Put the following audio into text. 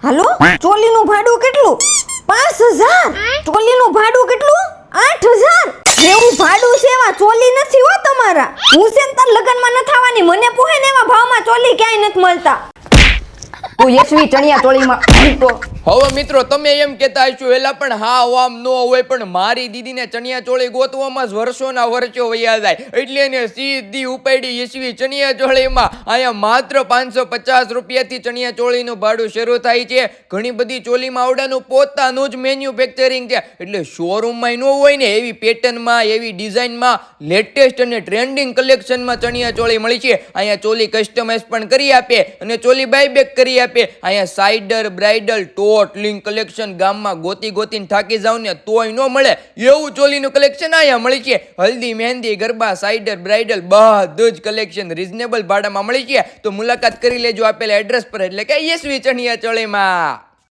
હાલો, ચોલીનું ભાડું કેટલું? 5000. ચોલીનું ભાડું કેટલું? 8000. એવું ભાડું છે એવા ચોલી નથી હો તમારા. હું છે ને તાર લગનમાં ન થવાની, મને પોહે ને એવા ભાવમાં ચોલી ક્યાંય નથી મળતા. તું યશવી ચણિયા ચોળીમાં તો હવે મિત્રો તમે એમ કહેતા હશો એલા પણ હા આમ ન હોય, પણ મારી દીદીને ચણિયા ચોળી ગોતવામાં જ વર્ષોના વર્ષો વયા જાય, એટલે એને સીધી ઉપાડી યશવી ચણિયા ચોળીમાં. અહીંયા માત્ર 550 રૂપિયાથી ચણિયા ચોળીનું ભાડું શરૂ થાય છે. ઘણી બધી ચોલીમાં આવડાનું પોતાનું જ મેન્યુફેક્ચરિંગ છે, એટલે શોરૂમમાં ન હોય ને એવી પેટર્નમાં, એવી ડિઝાઇનમાં, લેટેસ્ટ અને ટ્રેન્ડિંગ કલેક્શનમાં ચણિયા ચોળી મળી છે. અહીંયા ચોલી કસ્ટમાઇઝ પણ કરી આપે અને ચોલી બાયબેક કરી આપે. અહીંયા cider, bridal, tote, link collection ગામમાં ગોતીને થાકી જાવ ને તોય ન મળે એવું ચોલીનું કલેક્શન અહીંયા મળી છે. હલ્દી, મહેંદી, ગરબા, સાઇડર, બ્રાઇડલ બધું જ કલેક્શન રીઝનેબલ ભાડામાં મળી છે. તો મુલાકાત કરી લેજો આપેલા એડ્રેસ પર, એટલે કે યશવી ચણિયા ચોળીમાં.